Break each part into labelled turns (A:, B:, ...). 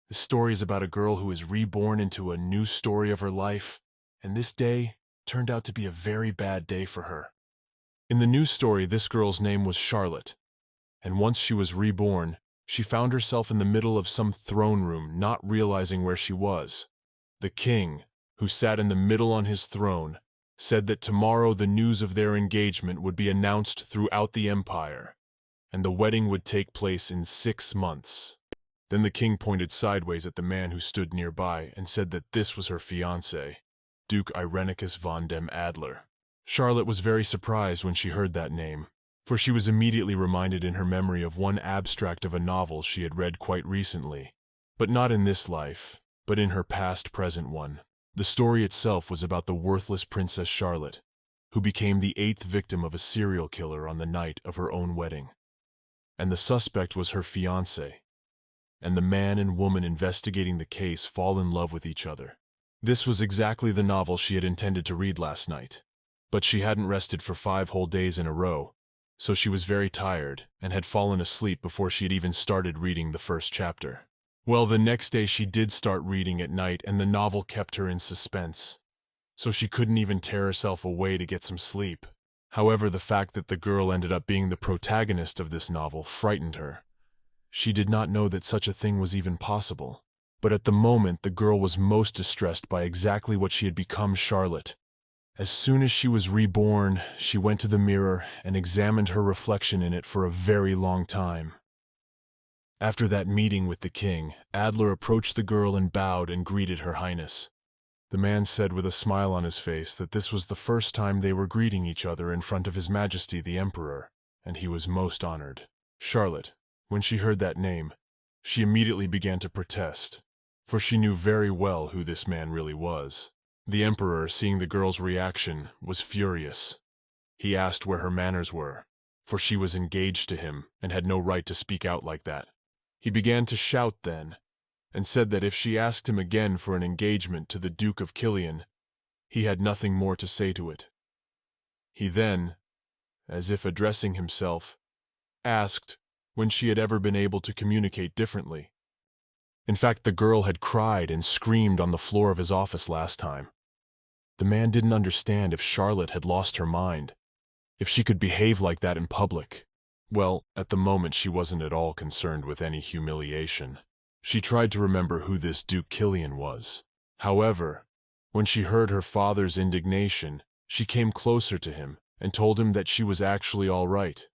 A: The story is about a girl who is reborn into a new story of her life, and this day turned out to be a very bad day for her. In the new story, this girl's name was Charlotte, and once she was reborn, she found herself in the middle of some throne room, not realizing where she was. The king, who sat in the middle on his throne, said that tomorrow the news of their engagement would be announced throughout the empire, and the wedding would take place in 6 months. Then the king pointed sideways at the man who stood nearby and said that this was her fiancé, Duke Irenicus von dem Adler. Charlotte was very surprised when she heard that name, for she was immediately reminded in her memory of one abstract of a novel she had read quite recently, but not in this life, but in her past-present one. The story itself was about the worthless Princess Charlotte, who became the 8th victim of a serial killer on the night of her own wedding. And the suspect was her fiancé, and the man and woman investigating the case fall in love with each other. This was exactly the novel she had intended to read last night, but she hadn't rested for 5 whole days in a row, so she was very tired and had fallen asleep before she had even started reading the first chapter. Well, the next day she did start reading at night, and the novel kept her in suspense, so she couldn't even tear herself away to get some sleep. However, the fact that the girl ended up being the protagonist of this novel frightened her. She did not know that such a thing was even possible. But at the moment, the girl was most distressed by exactly what she had become, Charlotte. As soon as she was reborn, she went to the mirror and examined her reflection in it for a very long time. After that meeting with the king, Adler approached the girl and bowed and greeted Her Highness. The man said with a smile on his face that this was the first time they were greeting each other in front of His Majesty the Emperor, and he was most honored. Charlotte, when she heard that name, she immediately began to protest, for she knew very well who this man really was. The Emperor, seeing the girl's reaction, was furious. He asked where her manners were, for she was engaged to him and had no right to speak out like that. He began to shout then, and said that if she asked him again for an engagement to the Duke of Killian, he had nothing more to say to it. He then, as if addressing himself, asked when she had ever been able to communicate differently. In fact, the girl had cried and screamed on the floor of his office last time. The man didn't understand if Charlotte had lost her mind, if she could behave like that in public. Well, at the moment she wasn't at all concerned with any humiliation. She tried to remember who this Duke Killian was. However, when she heard her father's indignation, she came closer to him and told him that she was actually all right.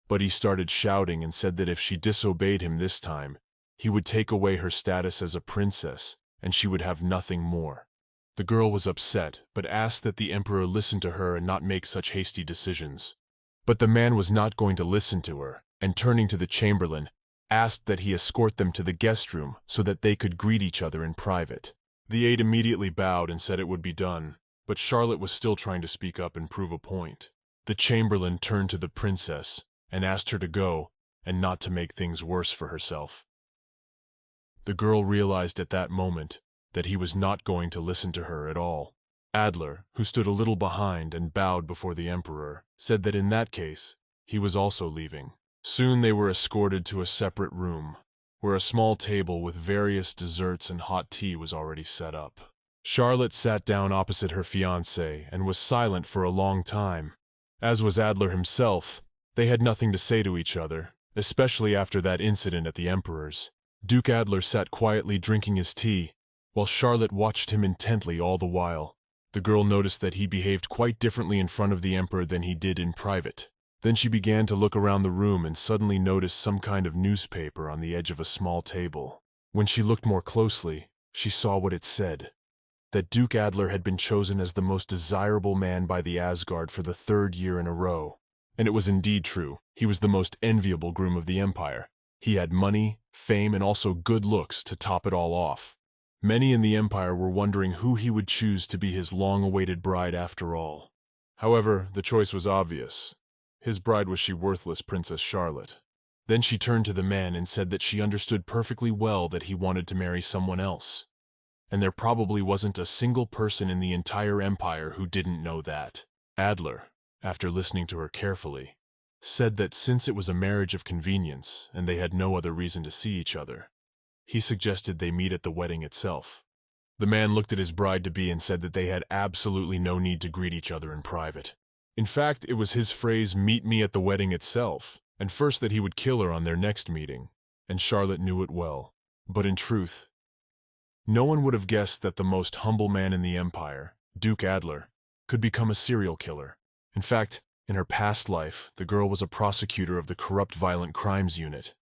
A: But he started shouting and said that if she disobeyed him this time, he would take away her status as a princess, and she would have nothing more. The girl was upset, but asked that the emperor listen to her and not make such hasty decisions. But the man was not going to listen to her, and turning to the chamberlain, asked that he escort them to the guest room so that they could greet each other in private. The aide immediately bowed and said it would be done, but Charlotte was still trying to speak up and prove a point. The chamberlain turned to the princess and asked her to go and not to make things worse for herself. The girl realized at that moment that he was not going to listen to her at all. Adler, who stood a little behind and bowed before the emperor, said that in that case, he was also leaving. Soon they were escorted to a separate room, where a small table with various desserts and hot tea was already set up. Charlotte sat down opposite her fiancé and was silent for a long time. As was Adler himself, they had nothing to say to each other, especially after that incident at the emperor's. Duke Adler sat quietly drinking his tea, while Charlotte watched him intently all the while. The girl noticed that he behaved quite differently in front of the emperor than he did in private. Then she began to look around the room and suddenly noticed some kind of newspaper on the edge of a small table. When she looked more closely, she saw what it said: that Duke Adler had been chosen as the most desirable man by the Asgard for the 3rd year in a row. And it was indeed true. He was the most enviable groom of the empire. He had money, fame, and also good looks to top it all off. Many in the empire were wondering who he would choose to be his long-awaited bride after all. However, the choice was obvious. His bride was she worthless Princess Charlotte. Then she turned to the man and said that she understood perfectly well that he wanted to marry someone else. And there probably wasn't a single person in the entire empire who didn't know that. Adler, after listening to her carefully, said that since it was a marriage of convenience and they had no other reason to see each other, He suggested they meet at the wedding itself. The man looked at his bride-to-be and said that they had absolutely no need to greet each other in private. In fact, it was his phrase, "meet me at the wedding itself," and first that he would kill her on their next meeting, and Charlotte knew it well. But in truth, no one would have guessed that the most humble man in the empire, Duke Adler, could become a serial killer. In fact, in her past life, the girl was a prosecutor of the corrupt violent crimes unit,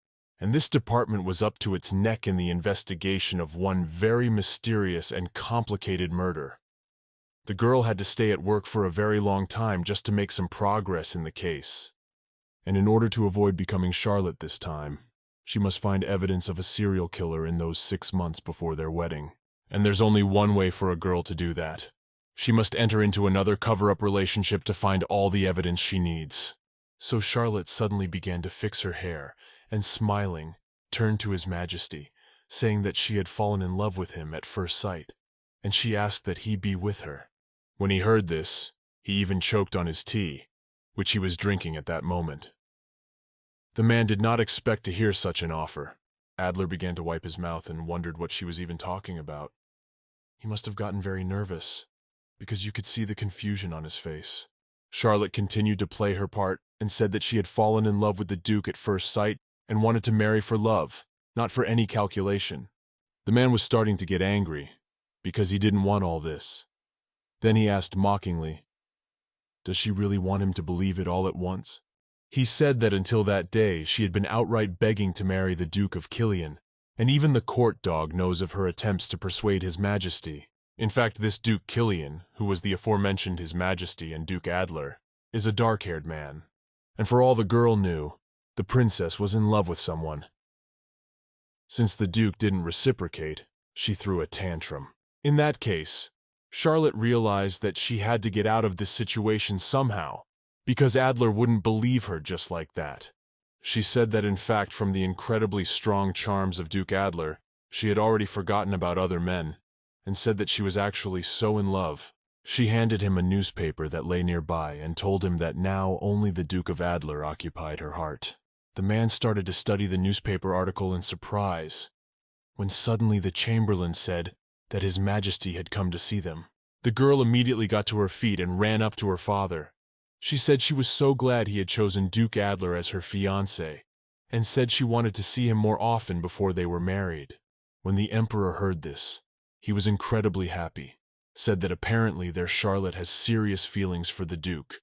A: and this department was up to its neck in the investigation of one very mysterious and complicated murder. The girl had to stay at work for a very long time just to make some progress in the case. And in order to avoid becoming Charlotte this time, she must find evidence of a serial killer in those 6 months before their wedding. And there's only one way for a girl to do that. She must enter into another cover-up relationship to find all the evidence she needs. So Charlotte suddenly began to fix her hair, and smiling, turned to His Majesty, saying that she had fallen in love with him at first sight, and she asked that he be with her. When he heard this, he even choked on his tea, which he was drinking at that moment. The man did not expect to hear such an offer. Adler began to wipe his mouth and wondered what she was even talking about. He must have gotten very nervous, because you could see the confusion on his face. Charlotte continued to play her part and said that she had fallen in love with the Duke at first sight and wanted to marry for love, not for any calculation. The man was starting to get angry, because he didn't want all this. Then he asked mockingly, does she really want him to believe it all at once? He said that until that day she had been outright begging to marry the Duke of Killian, and even the court dog knows of her attempts to persuade His Majesty. In fact, this Duke Killian, who was the aforementioned His Majesty and Duke Adler, is a dark-haired man. And for all the girl knew, the princess was in love with someone. Since the Duke didn't reciprocate, she threw a tantrum. In that case, Charlotte realized that she had to get out of this situation somehow, because Adler wouldn't believe her just like that. She said that in fact, from the incredibly strong charms of Duke Adler, she had already forgotten about other men, and said that she was actually so in love. She handed him a newspaper that lay nearby and told him that now only the Duke of Adler occupied her heart. The man started to study the newspaper article in surprise, when suddenly the Chamberlain said that His Majesty had come to see them. The girl immediately got to her feet and ran up to her father. She said she was so glad he had chosen Duke Adler as her fiancé, and said she wanted to see him more often before they were married. When the Emperor heard this, he was incredibly happy, said that apparently their Charlotte has serious feelings for the Duke,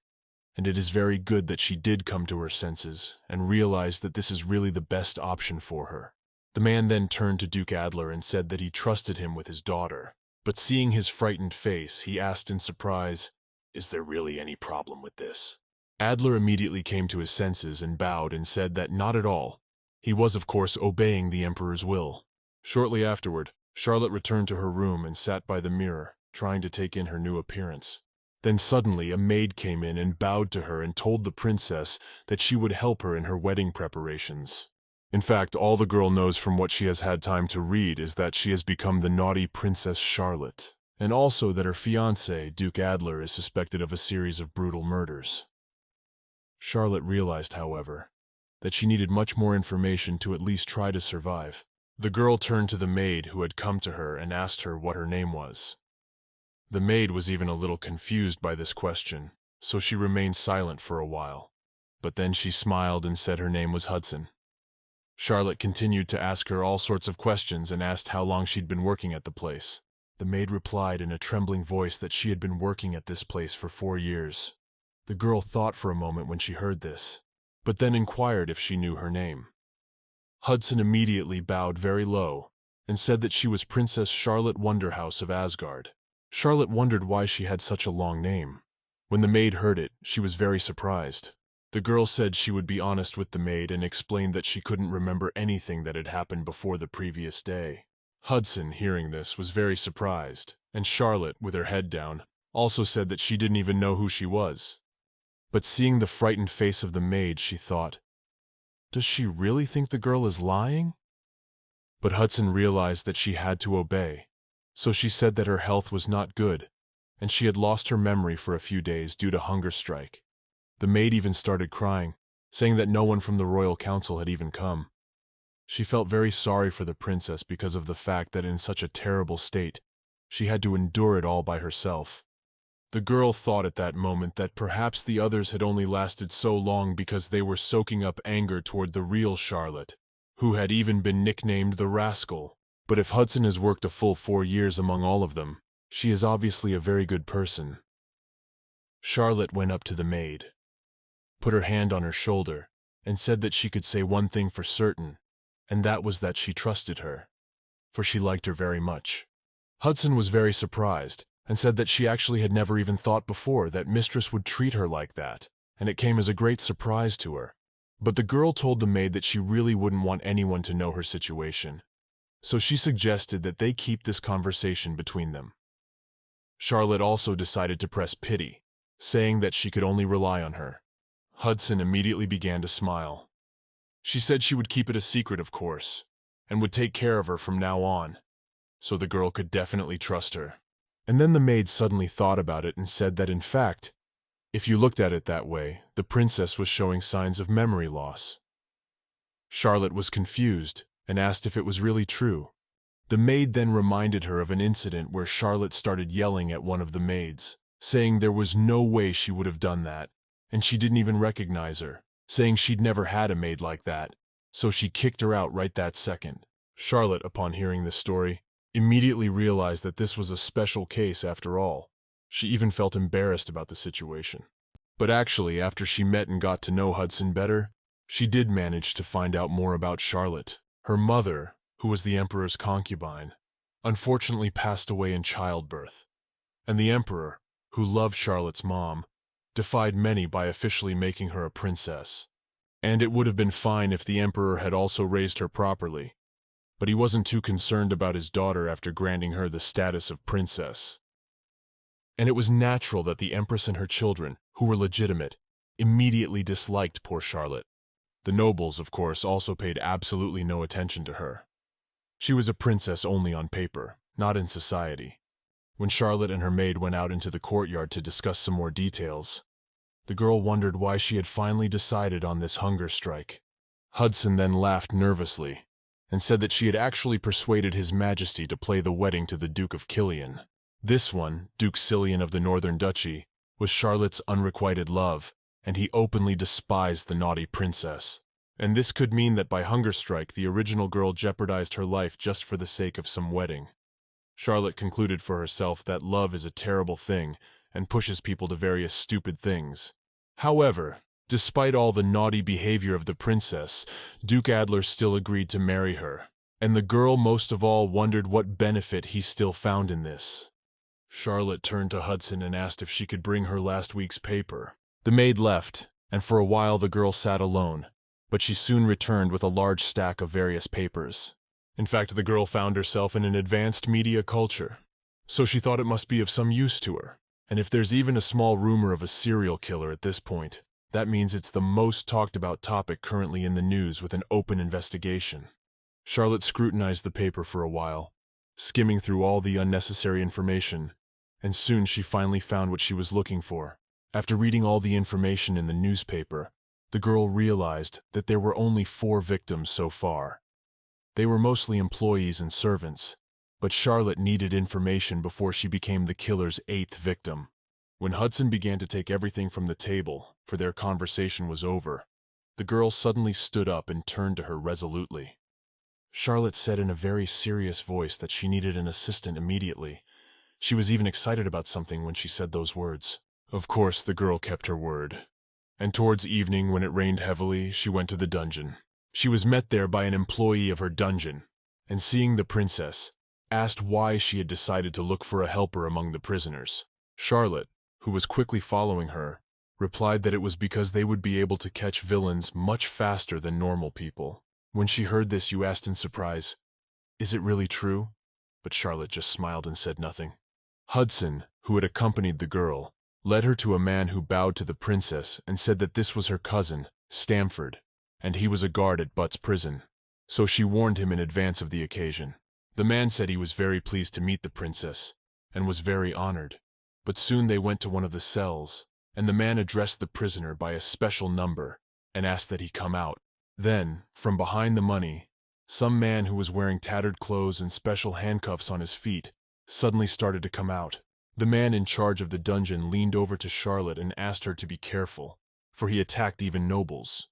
A: and it is very good that she did come to her senses and realized that this is really the best option for her. The man then turned to Duke Adler and said that he trusted him with his daughter, but seeing his frightened face, he asked in surprise, is there really any problem with this? Adler immediately came to his senses and bowed and said that not at all. He was, of course, obeying the Emperor's will. Shortly afterward, Charlotte returned to her room and sat by the mirror, trying to take in her new appearance. Then suddenly a maid came in and bowed to her and told the princess that she would help her in her wedding preparations. In fact, all the girl knows from what she has had time to read is that she has become the naughty Princess Charlotte, and also that her fiancé, Duke Adler, is suspected of a series of brutal murders. Charlotte realized, however, that she needed much more information to at least try to survive. The girl turned to the maid who had come to her and asked her what her name was. The maid was even a little confused by this question, so she remained silent for a while. But then she smiled and said her name was Hudson. Charlotte continued to ask her all sorts of questions and asked how long she'd been working at the place. The maid replied in a trembling voice that she had been working at this place for 4 years. The girl thought for a moment when she heard this, but then inquired if she knew her name. Hudson immediately bowed very low and said that she was Princess Charlotte Wonderhouse of Asgard. Charlotte wondered why she had such a long name. When the maid heard it, she was very surprised. The girl said she would be honest with the maid and explained that she couldn't remember anything that had happened before the previous day. Hudson, hearing this, was very surprised, and Charlotte, with her head down, also said that she didn't even know who she was. But seeing the frightened face of the maid, she thought, does she really think the girl is lying? But Hudson realized that she had to obey, so she said that her health was not good, and she had lost her memory for a few days due to hunger strike. The maid even started crying, saying that no one from the royal council had even come. She felt very sorry for the princess because of the fact that in such a terrible state, she had to endure it all by herself. The girl thought at that moment that perhaps the others had only lasted so long because they were soaking up anger toward the real Charlotte, who had even been nicknamed the Rascal. But if Hudson has worked a full 4 years among all of them, she is obviously a very good person. Charlotte went up to the maid, put her hand on her shoulder, and said that she could say one thing for certain, and that was that she trusted her, for she liked her very much. Hudson was very surprised, and said that she actually had never even thought before that Mistress would treat her like that, and it came as a great surprise to her. But the girl told the maid that she really wouldn't want anyone to know her situation, so she suggested that they keep this conversation between them. Charlotte also decided to press pity, saying that she could only rely on her. Hudson immediately began to smile. She said she would keep it a secret, of course, and would take care of her from now on, so the girl could definitely trust her. And then the maid suddenly thought about it and said that in fact, if you looked at it that way, the princess was showing signs of memory loss. Charlotte was confused and asked if it was really true. The maid then reminded her of an incident where Charlotte started yelling at one of the maids, saying there was no way she would have done that, and she didn't even recognize her, saying she'd never had a maid like that, so she kicked her out right that second. Charlotte, upon hearing this story, immediately realized that this was a special case after all. She even felt embarrassed about the situation. But actually, after she met and got to know Hudson better, she did manage to find out more about Charlotte. Her mother, who was the emperor's concubine, unfortunately passed away in childbirth, and the emperor, who loved Charlotte's mom, defied many by officially making her a princess. And it would have been fine if the emperor had also raised her properly, but he wasn't too concerned about his daughter after granting her the status of princess. And it was natural that the empress and her children, who were legitimate, immediately disliked poor Charlotte. The nobles, of course, also paid absolutely no attention to her. She was a princess only on paper, not in society. When Charlotte and her maid went out into the courtyard to discuss some more details, the girl wondered why she had finally decided on this hunger strike. Hudson then laughed nervously and said that she had actually persuaded His Majesty to play the wedding to the Duke of Killian. This one, Duke Cillian of the Northern Duchy, was Charlotte's unrequited love, and he openly despised the naughty princess. And this could mean that by hunger strike the original girl jeopardized her life just for the sake of some wedding. Charlotte concluded for herself that love is a terrible thing and pushes people to various stupid things. However, despite all the naughty behavior of the princess, Duke Adler still agreed to marry her, and the girl most of all wondered what benefit he still found in this. Charlotte turned to Hudson and asked if she could bring her last week's paper. The maid left, and for a while the girl sat alone, but she soon returned with a large stack of various papers. In fact, the girl found herself in an advanced media culture, so she thought it must be of some use to her. And if there's even a small rumor of a serial killer at this point, that means it's the most talked about topic currently in the news with an open investigation. Charlotte scrutinized the paper for a while, skimming through all the unnecessary information, and soon she finally found what she was looking for. After reading all the information in the newspaper, the girl realized that there were only 4 victims so far. They were mostly employees and servants, but Charlotte needed information before she became the killer's 8th victim. When Hudson began to take everything from the table, for their conversation was over, the girl suddenly stood up and turned to her resolutely. Charlotte said in a very serious voice that she needed an assistant immediately. She was even excited about something when she said those words. Of course, the girl kept her word, and towards evening, when it rained heavily, she went to the dungeon. She was met there by an employee of her dungeon, and seeing the princess, asked why she had decided to look for a helper among the prisoners. Charlotte, who was quickly following her, replied that it was because they would be able to catch villains much faster than normal people. When she heard this, you asked in surprise, "Is it really true?" But Charlotte just smiled and said nothing. Hudson, who had accompanied the girl, led her to a man who bowed to the princess and said that this was her cousin, Stamford, and he was a guard at Butt's prison, so she warned him in advance of the occasion. The man said he was very pleased to meet the princess, and was very honored, but soon they went to one of the cells, and the man addressed the prisoner by a special number and asked that he come out. Then, from behind the money, some man who was wearing tattered clothes and special handcuffs on his feet suddenly started to come out. The man in charge of the dungeon leaned over to Charlotte and asked her to be careful, for he attacked even nobles.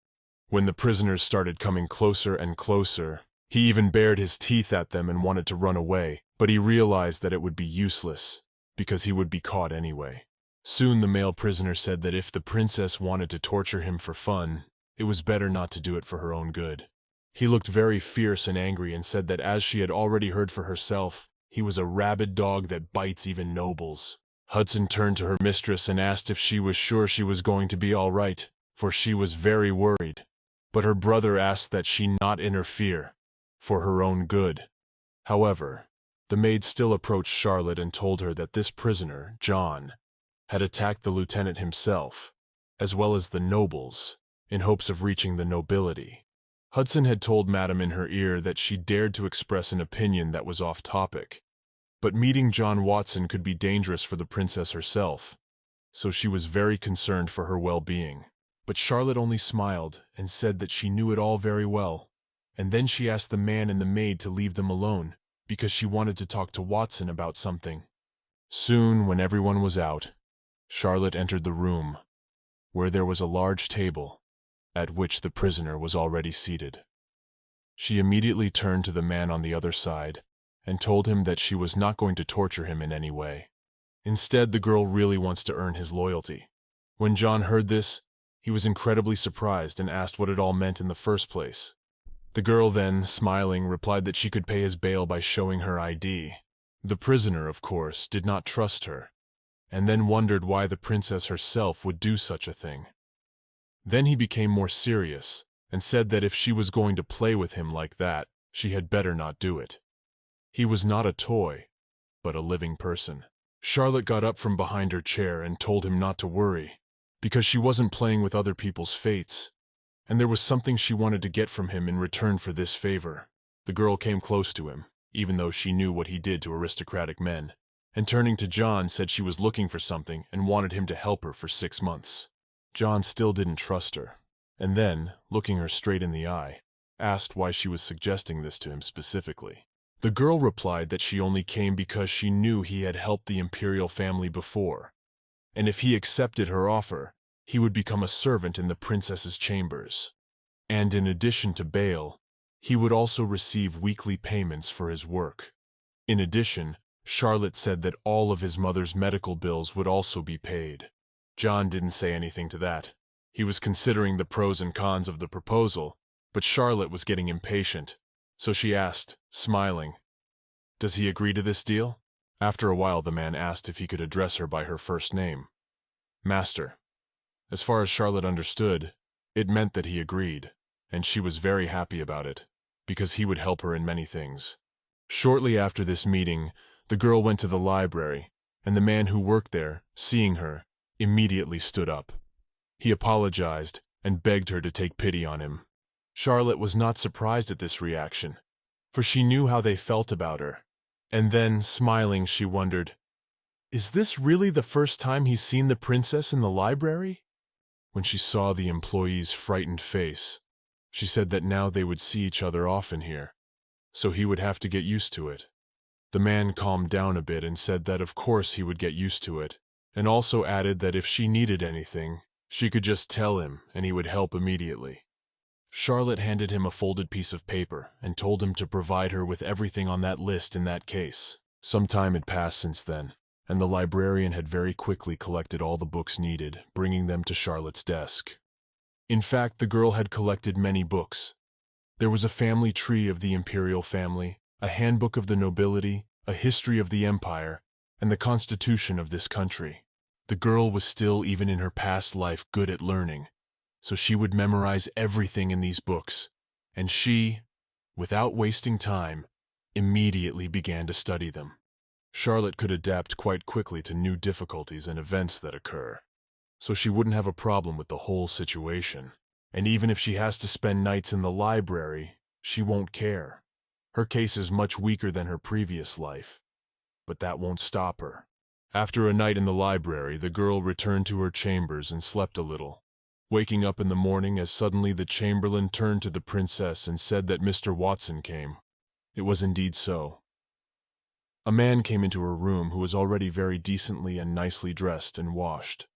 A: When the prisoners started coming closer and closer, he even bared his teeth at them and wanted to run away, but he realized that it would be useless, because he would be caught anyway. Soon the male prisoner said that if the princess wanted to torture him for fun, it was better not to do it for her own good. He looked very fierce and angry and said that as she had already heard for herself, he was a rabid dog that bites even nobles. Hudson turned to her mistress and asked if she was sure she was going to be all right, for she was very worried. But her brother asked that she not interfere, for her own good. However, the maid still approached Charlotte and told her that this prisoner, John, had attacked the lieutenant himself, as well as the nobles, in hopes of reaching the nobility. Hudson had told Madame in her ear that she dared to express an opinion that was off topic, but meeting John Watson could be dangerous for the princess herself, so she was very concerned for her well-being. But Charlotte only smiled and said that she knew it all very well, and then she asked the man and the maid to leave them alone, because she wanted to talk to Watson about something. Soon, when everyone was out, Charlotte entered the room, where there was a large table, at which the prisoner was already seated. She immediately turned to the man on the other side and told him that she was not going to torture him in any way. Instead, the girl really wants to earn his loyalty. When John heard this, he was incredibly surprised and asked what it all meant in the first place. The girl then, smiling, replied that she could pay his bail by showing her ID. The prisoner, of course, did not trust her, and then wondered why the princess herself would do such a thing. Then he became more serious and said that if she was going to play with him like that, she had better not do it. He was not a toy, but a living person. Charlotte got up from behind her chair and told him not to worry, because she wasn't playing with other people's fates, and there was something she wanted to get from him in return for this favor. The girl came close to him, even though she knew what he did to aristocratic men, and turning to John said she was looking for something and wanted him to help her for 6 months. John still didn't trust her, and then, looking her straight in the eye, asked why she was suggesting this to him specifically. The girl replied that she only came because she knew he had helped the imperial family before, and if he accepted her offer, he would become a servant in the princess's chambers. And in addition to bail, he would also receive weekly payments for his work. In addition, Charlotte said that all of his mother's medical bills would also be paid. John didn't say anything to that. He was considering the pros and cons of the proposal, but Charlotte was getting impatient, so she asked, smiling, "Does he agree to this deal?" After a while, the man asked if he could address her by her first name, Master. As far as Charlotte understood, it meant that he agreed, and she was very happy about it, because he would help her in many things. Shortly after this meeting, the girl went to the library, and the man who worked there, seeing her, immediately stood up. He apologized and begged her to take pity on him. Charlotte was not surprised at this reaction, for she knew how they felt about her. And then, smiling, she wondered, is this really the first time he's seen the princess in the library? When she saw the employee's frightened face, she said that now they would see each other often here, so he would have to get used to it. The man calmed down a bit and said that of course he would get used to it, and also added that if she needed anything, she could just tell him and he would help immediately. Charlotte handed him a folded piece of paper and told him to provide her with everything on that list in that case. Some time had passed since then, and the librarian had very quickly collected all the books needed, bringing them to Charlotte's desk. In fact, the girl had collected many books. There was a family tree of the imperial family, a handbook of the nobility, a history of the empire, and the constitution of this country. The girl was still, even in her past life, good at learning, so she would memorize everything in these books, and she, without wasting time, immediately began to study them. Charlotte could adapt quite quickly to new difficulties and events that occur, so she wouldn't have a problem with the whole situation. And even if she has to spend nights in the library, she won't care. Her case is much weaker than her previous life, but that won't stop her. After a night in the library, the girl returned to her chambers and slept a little. waking up in the morning as suddenly the chamberlain turned to the princess and said that Mr. Watson came. It was indeed so. A man came into her room who was already very decently and nicely dressed and washed.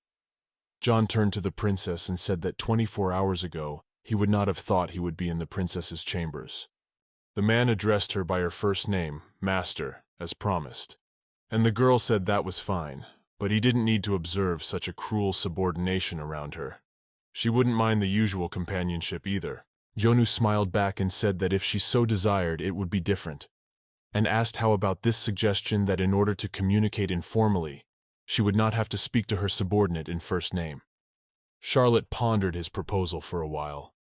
A: John turned to the princess and said that 24 hours ago he would not have thought he would be in the princess's chambers. The man addressed her by her first name, Master, as promised, and the girl said that was fine, but he didn't need to observe such a cruel subordination around her. She wouldn't mind the usual companionship either. Jonu smiled back and said that if she so desired it would be different, and asked how about this suggestion that in order to communicate informally, she would not have to speak to her subordinate in first name. Charlotte pondered his proposal for a while.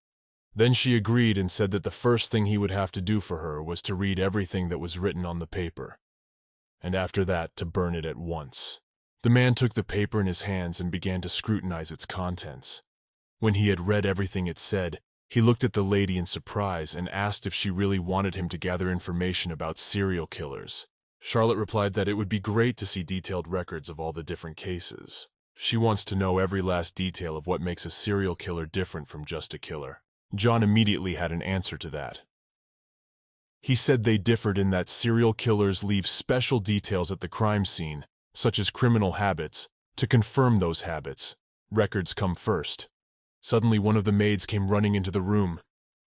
A: Then she agreed and said that the first thing he would have to do for her was to read everything that was written on the paper, and after that to burn it at once. The man took the paper in his hands and began to scrutinize its contents. When he had read everything it said, he looked at the lady in surprise and asked if she really wanted him to gather information about serial killers. Charlotte replied that it would be great to see detailed records of all the different cases. She wants to know every last detail of what makes a serial killer different from just a killer. John immediately had an answer to that. He said they differed in that serial killers leave special details at the crime scene, such as criminal habits, to confirm those habits. Records come first. Suddenly one of the maids came running into the room.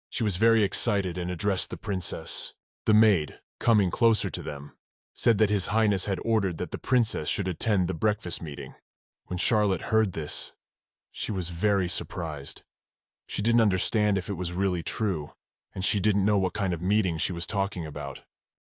A: She was very excited and addressed the princess. The maid, coming closer to them, said that His Highness had ordered that the princess should attend the breakfast meeting. When Charlotte heard this, she was very surprised. She didn't understand if it was really true, and she didn't know what kind of meeting she was talking about.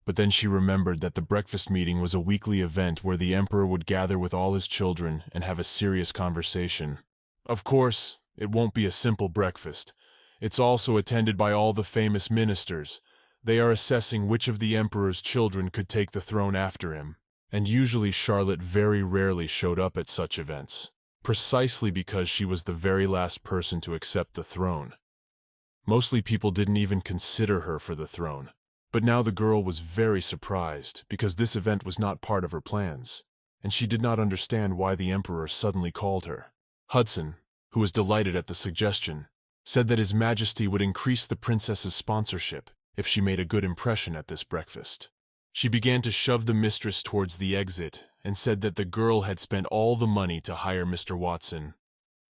A: But then she remembered that the breakfast meeting was a weekly event where the emperor would gather with all his children and have a serious conversation. Of course, it won't be a simple breakfast. It's also attended by all the famous ministers. They are assessing which of the emperor's children could take the throne after him. And usually Charlotte very rarely showed up at such events, precisely because she was the very last person to accept the throne. Mostly people didn't even consider her for the throne. But now the girl was very surprised because this event was not part of her plans, and she did not understand why the emperor suddenly called her. Hudson, who was delighted at the suggestion, said that His Majesty would increase the princess's sponsorship if she made a good impression at this breakfast. She began to shove the mistress towards the exit and said that the girl had spent all the money to hire Mr. Watson,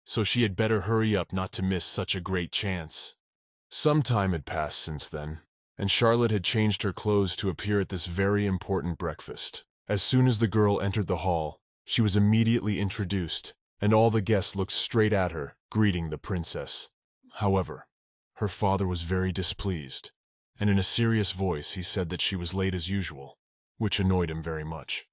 A: so she had better hurry up not to miss such a great chance. Some time had passed since then, and Charlotte had changed her clothes to appear at this very important breakfast. As soon as the girl entered the hall, she was immediately introduced, and all the guests looked straight at her, greeting the princess. However, her father was very displeased, and in a serious voice he said that she was late as usual, which annoyed him very much.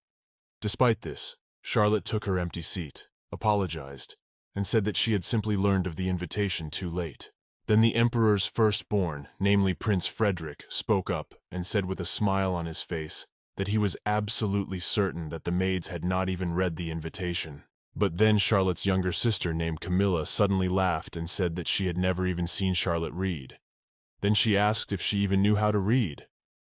A: Despite this, Charlotte took her empty seat, apologized, and said that she had simply learned of the invitation too late. Then the emperor's firstborn, namely Prince Frederick, spoke up and said with a smile on his face that he was absolutely certain that the maids had not even read the invitation. But then Charlotte's younger sister named Camilla suddenly laughed and said that she had never even seen Charlotte read. Then she asked if she even knew how to read.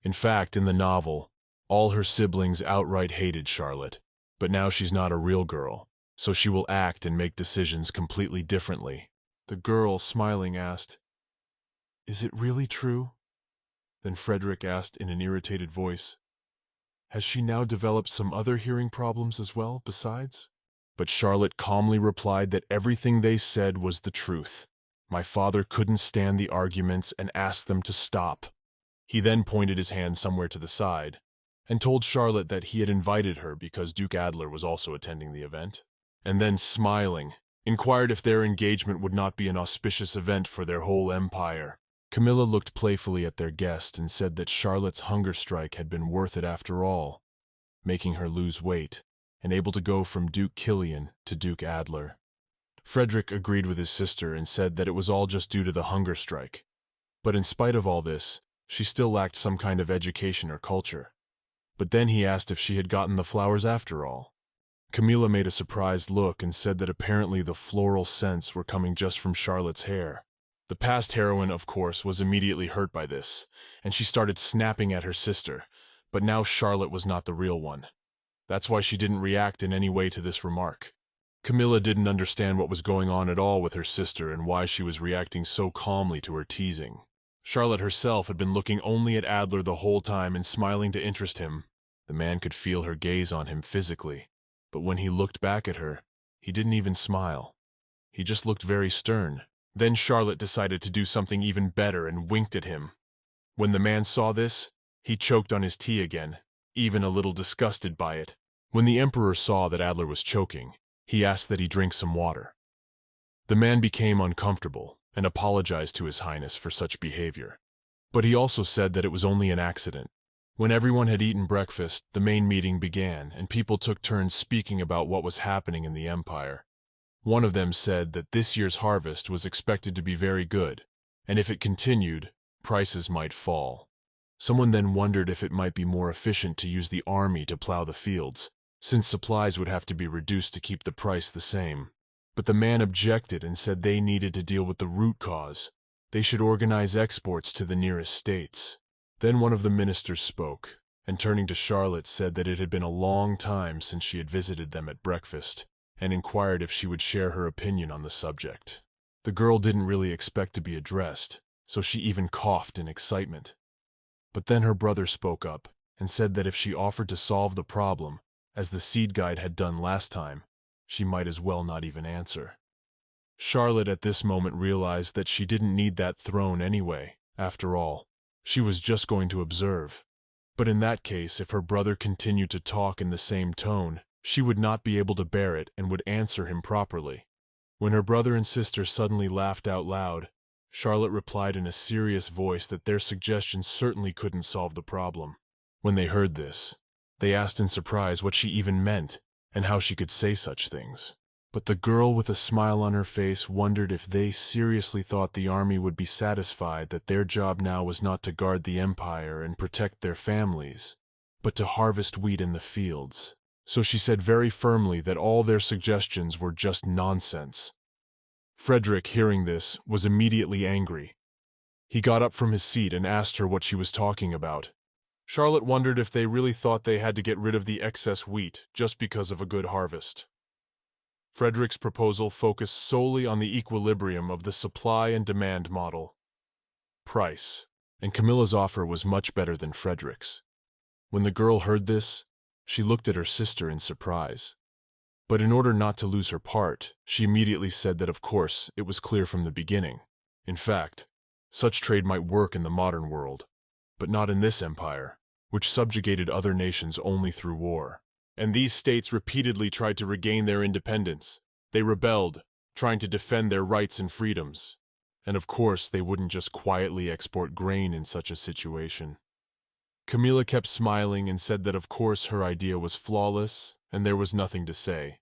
A: In fact, in the novel, all her siblings outright hated Charlotte, but now she's not a real girl, so she will act and make decisions completely differently. The girl, smiling, asked, "Is it really true?" Then Frederick asked in an irritated voice, "Has she now developed some other hearing problems as well, besides?" But Charlotte calmly replied that everything they said was the truth. My father couldn't stand the arguments and asked them to stop. He then pointed his hand somewhere to the side and told Charlotte that he had invited her because Duke Adler was also attending the event, and then, smiling, inquired if their engagement would not be an auspicious event for their whole empire. Camilla looked playfully at their guest and said that Charlotte's hunger strike had been worth it after all, making her lose weight and able to go from Duke Killian to Duke Adler. Frederick agreed with his sister and said that it was all just due to the hunger strike. But in spite of all this, she still lacked some kind of education or culture. But then he asked if she had gotten the flowers after all. Camilla made a surprised look and said that apparently the floral scents were coming just from Charlotte's hair. The past heroine, of course, was immediately hurt by this, and she started snapping at her sister, but now Charlotte was not the real one. That's why she didn't react in any way to this remark. Camilla didn't understand what was going on at all with her sister and why she was reacting so calmly to her teasing. Charlotte herself had been looking only at Adler the whole time and smiling to interest him. The man could feel her gaze on him physically, but when he looked back at her, he didn't even smile. He just looked very stern. Then Charlotte decided to do something even better and winked at him. When the man saw this, he choked on his tea again, even a little disgusted by it. When the emperor saw that Adler was choking, he asked that he drink some water. The man became uncomfortable and apologized to His Highness for such behavior. But he also said that it was only an accident. When everyone had eaten breakfast, the main meeting began, and people took turns speaking about what was happening in the empire. One of them said that this year's harvest was expected to be very good, and if it continued, prices might fall. Someone then wondered if it might be more efficient to use the army to plow the fields, since supplies would have to be reduced to keep the price the same. But the man objected and said they needed to deal with the root cause. They should organize exports to the nearest states. Then one of the ministers spoke, and turning to Charlotte said that it had been a long time since she had visited them at breakfast, and inquired if she would share her opinion on the subject. The girl didn't really expect to be addressed, so she even coughed in excitement. But then her brother spoke up and said that if she offered to solve the problem, as the seed guide had done last time, she might as well not even answer. Charlotte at this moment realized that she didn't need that throne anyway. After all, she was just going to observe. But in that case, if her brother continued to talk in the same tone, she would not be able to bear it and would answer him properly. When her brother and sister suddenly laughed out loud, Charlotte replied in a serious voice that their suggestion certainly couldn't solve the problem. When they heard this, they asked in surprise what she even meant and how she could say such things. But the girl with a smile on her face wondered if they seriously thought the army would be satisfied that their job now was not to guard the empire and protect their families, but to harvest wheat in the fields. So she said very firmly that all their suggestions were just nonsense. Frederick, hearing this, was immediately angry. He got up from his seat and asked her what she was talking about. Charlotte wondered if they really thought they had to get rid of the excess wheat just because of a good harvest. Frederick's proposal focused solely on the equilibrium of the supply and demand model. Price. And Camilla's offer was much better than Frederick's. When the girl heard this, she looked at her sister in surprise. But in order not to lose her part, she immediately said that of course it was clear from the beginning. In fact, such trade might work in the modern world, but not in this empire, which subjugated other nations only through war. And these states repeatedly tried to regain their independence. They rebelled, trying to defend their rights and freedoms. And of course, they wouldn't just quietly export grain in such a situation. Camilla kept smiling and said that of course her idea was flawless, and there was nothing to say.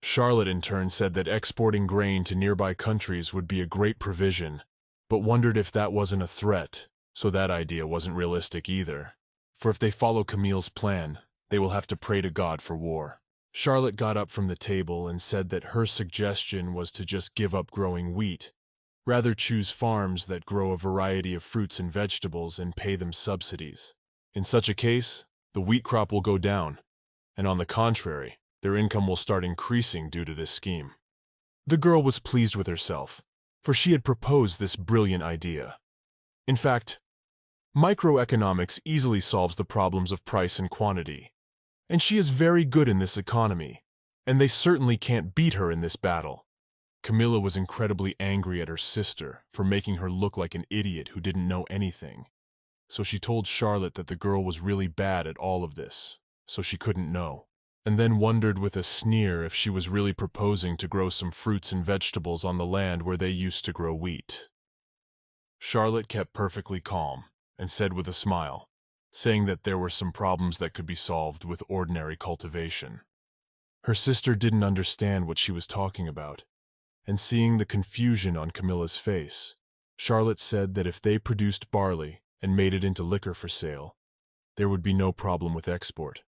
A: Charlotte in turn said that exporting grain to nearby countries would be a great provision, but wondered if that wasn't a threat, so that idea wasn't realistic either. For if they follow Camille's plan, they will have to pray to God for war. Charlotte got up from the table and said that her suggestion was to just give up growing wheat, rather choose farms that grow a variety of fruits and vegetables and pay them subsidies. In such a case, the wheat crop will go down, and on the contrary, their income will start increasing due to this scheme. The girl was pleased with herself, for she had proposed this brilliant idea. In fact, microeconomics easily solves the problems of price and quantity, and she is very good in this economy, and they certainly can't beat her in this battle. Camilla was incredibly angry at her sister for making her look like an idiot who didn't know anything. So she told Charlotte that the girl was really bad at all of this, so she couldn't know, and then wondered with a sneer if she was really proposing to grow some fruits and vegetables on the land where they used to grow wheat. Charlotte kept perfectly calm and said with a smile, saying that there were some problems that could be solved with ordinary cultivation. Her sister didn't understand what she was talking about, and seeing the confusion on Camilla's face, Charlotte said that if they produced barley and made it into liquor for sale, there would be no problem with export.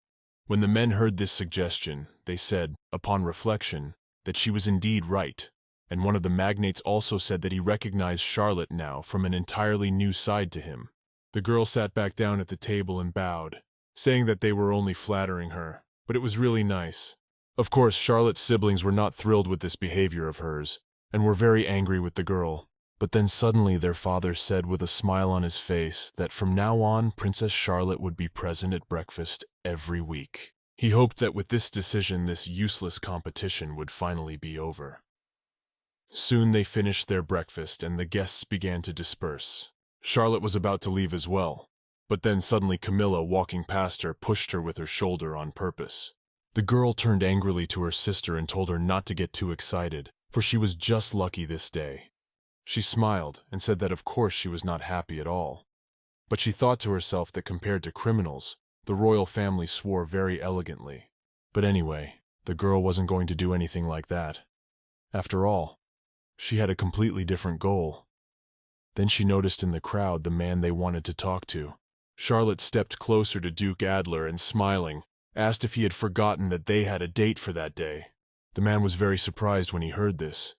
A: When the men heard this suggestion, they said, upon reflection, that she was indeed right, and one of the magnates also said that he recognized Charlotte now from an entirely new side to him. The girl sat back down at the table and bowed, saying that they were only flattering her, but it was really nice. Of course, Charlotte's siblings were not thrilled with this behavior of hers, and were very angry with the girl. But then suddenly their father said with a smile on his face that from now on Princess Charlotte would be present at breakfast every week. He hoped that with this decision this useless competition would finally be over. Soon they finished their breakfast and the guests began to disperse. Charlotte was about to leave as well, but then suddenly Camilla, walking past her, pushed her with her shoulder on purpose. The girl turned angrily to her sister and told her not to get too excited, for she was just lucky this day. She smiled and said that of course she was not happy at all. But she thought to herself that compared to criminals, the royal family swore very elegantly. But anyway, the girl wasn't going to do anything like that. After all, she had a completely different goal. Then she noticed in the crowd the man they wanted to talk to. Charlotte stepped closer to Duke Adler and, smiling, asked if he had forgotten that they had a date for that day. The man was very surprised when he heard this,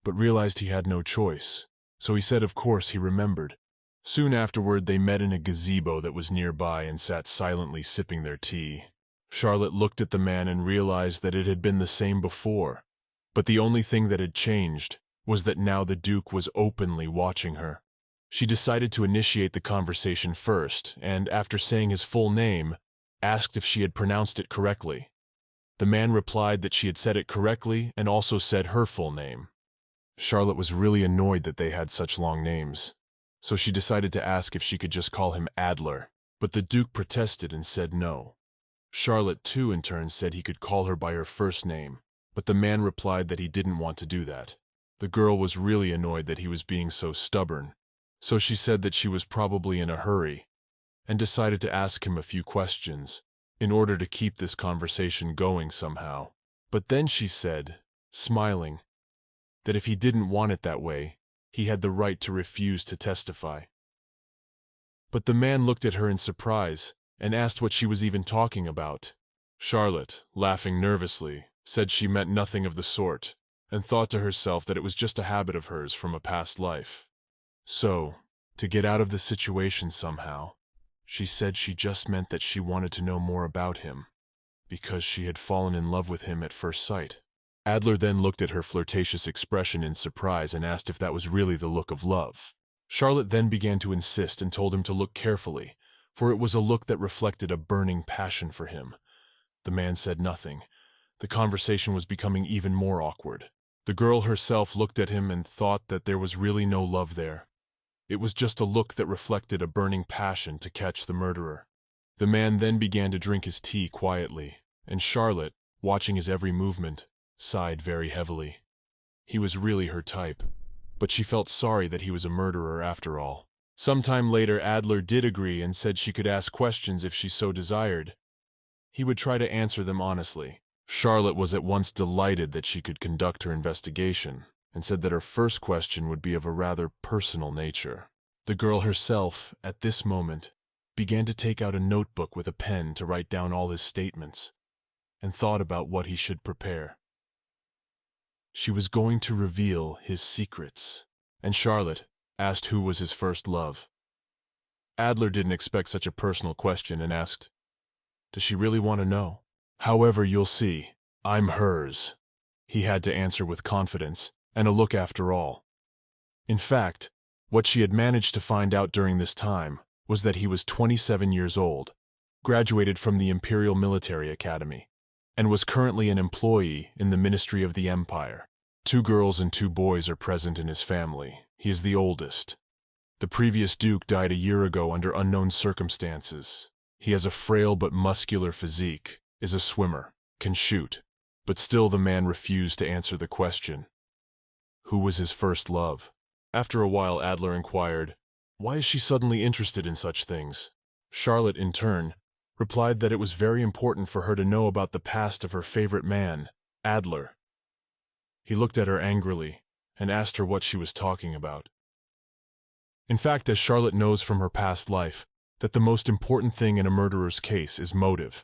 A: but realized he had no choice, so he said of course he remembered. Soon afterward they met in a gazebo that was nearby and sat silently sipping their tea. Charlotte looked at the man and realized that it had been the same before, but the only thing that had changed was that now the Duke was openly watching her. She decided to initiate the conversation first, and after saying his full name, asked if she had pronounced it correctly. The man replied that she had said it correctly and also said her full name. Charlotte was really annoyed that they had such long names, so she decided to ask if she could just call him Adler, but the Duke protested and said no. Charlotte too in turn said he could call her by her first name, but the man replied that he didn't want to do that. The girl was really annoyed that he was being so stubborn, so she said that she was probably in a hurry, and decided to ask him a few questions in order to keep this conversation going somehow. But then she said, smiling, that if he didn't want it that way, he had the right to refuse to testify. But the man looked at her in surprise and asked what she was even talking about. Charlotte, laughing nervously, said she meant nothing of the sort, and thought to herself that it was just a habit of hers from a past life. So, to get out of the situation somehow, she said she just meant that she wanted to know more about him, because she had fallen in love with him at first sight. Adler then looked at her flirtatious expression in surprise and asked if that was really the look of love. Charlotte then began to insist and told him to look carefully, for it was a look that reflected a burning passion for him. The man said nothing. The conversation was becoming even more awkward. The girl herself looked at him and thought that there was really no love there. It was just a look that reflected a burning passion to catch the murderer. The man then began to drink his tea quietly, and Charlotte, watching his every movement, sighed very heavily. He was really her type, but she felt sorry that he was a murderer after all. Sometime later Adler did agree and said she could ask questions if she so desired. He would try to answer them honestly. Charlotte was at once delighted that she could conduct her investigation, and said that her first question would be of a rather personal nature. The girl herself, at this moment, began to take out a notebook with a pen to write down all his statements, and thought about what he should prepare. She was going to reveal his secrets, and Charlotte asked who was his first love. Adler didn't expect such a personal question and asked, "Does she really want to know?" "However, you'll see, I'm hers," he had to answer with confidence, and a look after all. In fact, what she had managed to find out during this time was that he was 27 years old, graduated from the Imperial Military Academy, and was currently an employee in the Ministry of the Empire. 2 girls and 2 boys are present in his family. He is the oldest. The previous Duke died a year ago under unknown circumstances. He has a frail but muscular physique, is a swimmer, can shoot, but still the man refused to answer the question. Who was his first love? After a while Adler inquired, "Why is she suddenly interested in such things?" Charlotte, in turn, replied that it was very important for her to know about the past of her favorite man, Adler. He looked at her angrily and asked her what she was talking about. In fact, as Charlotte knows from her past life, that the most important thing in a murderer's case is motive,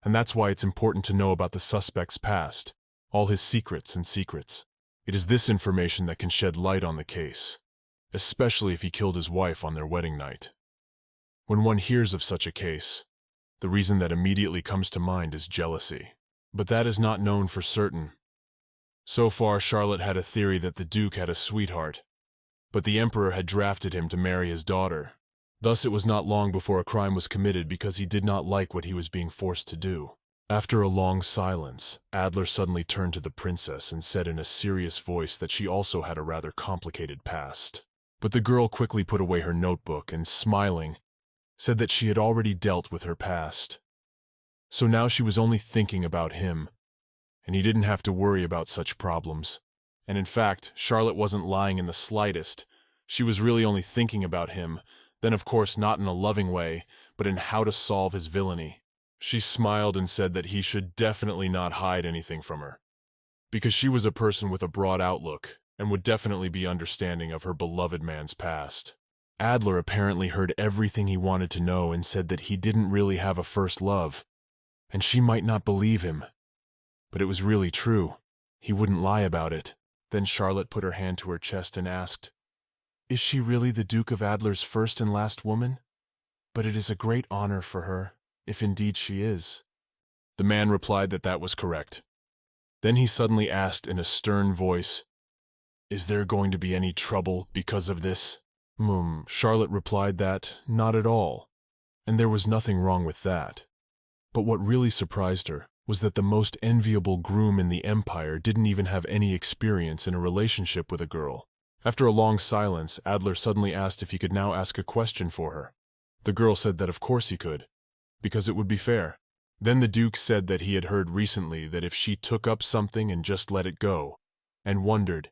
A: and that's why it's important to know about the suspect's past, all his secrets and secrets. It is this information that can shed light on the case, especially if he killed his wife on their wedding night. When one hears of such a case, the reason that immediately comes to mind is jealousy. but that is not known for certain. So far, Charlotte had a theory that the Duke had a sweetheart, but the Emperor had drafted him to marry his daughter. Thus it was not long before a crime was committed because he did not like what he was being forced to do. After a long silence, Adler suddenly turned to the princess and said in a serious voice that she also had a rather complicated past. But the girl quickly put away her notebook and, smiling, said that she had already dealt with her past. So now she was only thinking about him, and he didn't have to worry about such problems. And in fact, Charlotte wasn't lying in the slightest. She was really only thinking about him, then of course not in a loving way, but in how to solve his villainy. She smiled and said that he should definitely not hide anything from her, because she was a person with a broad outlook and would definitely be understanding of her beloved man's past. Adler apparently heard everything he wanted to know and said that he didn't really have a first love, and she might not believe him, but it was really true. He wouldn't lie about it. Then Charlotte put her hand to her chest and asked, "Is she really the Duke of Adler's first and last woman? But it is a great honor for her, if indeed she is." The man replied that that was correct. Then he suddenly asked in a stern voice, "Is there going to be any trouble because of this?" Charlotte replied that not at all, and there was nothing wrong with that. But what really surprised her was that the most enviable groom in the empire didn't even have any experience in a relationship with a girl. After a long silence, Adler suddenly asked if he could now ask a question for her. The girl said that of course he could, because it would be fair. Then the Duke said that he had heard recently that if she took up something and just let it go, and wondered,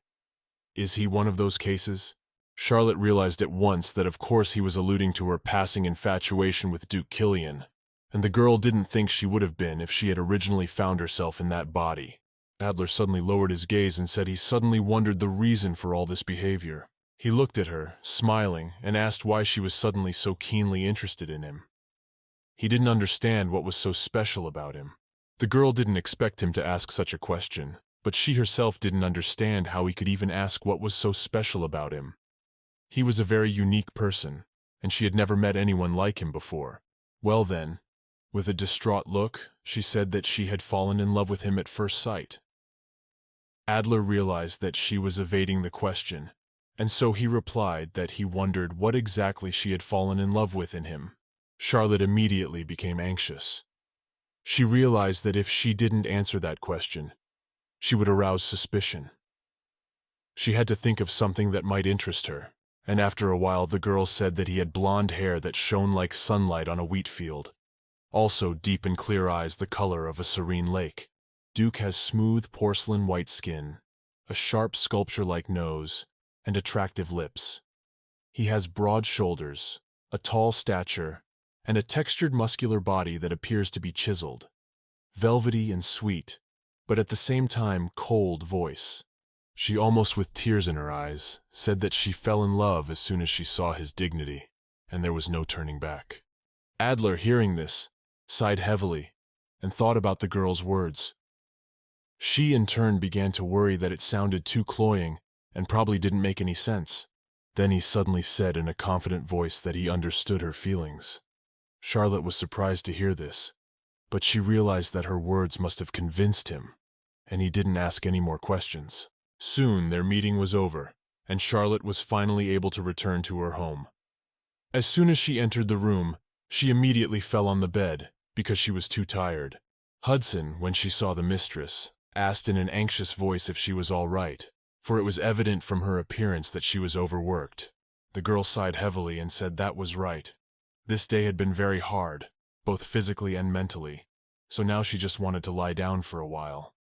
A: is he one of those cases? Charlotte realized at once that of course he was alluding to her passing infatuation with Duke Killian, and the girl didn't think she would have been if she had originally found herself in that body. Adler suddenly lowered his gaze and said he suddenly wondered the reason for all this behavior. He looked at her, smiling, and asked why she was suddenly so keenly interested in him. He didn't understand what was so special about him. The girl didn't expect him to ask such a question, but she herself didn't understand how he could even ask what was so special about him. He was a very unique person, and she had never met anyone like him before. Well then, with a distraught look, she said that she had fallen in love with him at first sight. Adler realized that she was evading the question, and so he replied that he wondered what exactly she had fallen in love with in him. Charlotte immediately became anxious. She realized that if she didn't answer that question, she would arouse suspicion. She had to think of something that might interest her, and after a while the girl said that he had blonde hair that shone like sunlight on a wheat field, also deep and clear eyes the color of a serene lake. Duke has smooth porcelain white skin, a sharp sculpture-like nose, and attractive lips. He has broad shoulders, a tall stature, and a textured muscular body that appears to be chiseled, velvety and sweet, but at the same time cold voice. She, almost with tears in her eyes, said that she fell in love as soon as she saw his dignity, and there was no turning back. Adler, hearing this, sighed heavily and thought about the girl's words. She, in turn, began to worry that it sounded too cloying and probably didn't make any sense. Then he suddenly said in a confident voice that he understood her feelings. Charlotte was surprised to hear this, but she realized that her words must have convinced him, and he didn't ask any more questions. Soon their meeting was over, and Charlotte was finally able to return to her home. As soon as she entered the room, she immediately fell on the bed, because she was too tired. Hudson, when she saw the mistress, asked in an anxious voice if she was all right, for it was evident from her appearance that she was overworked. The girl sighed heavily and said that was right. This day had been very hard, both physically and mentally, so now she just wanted to lie down for a while.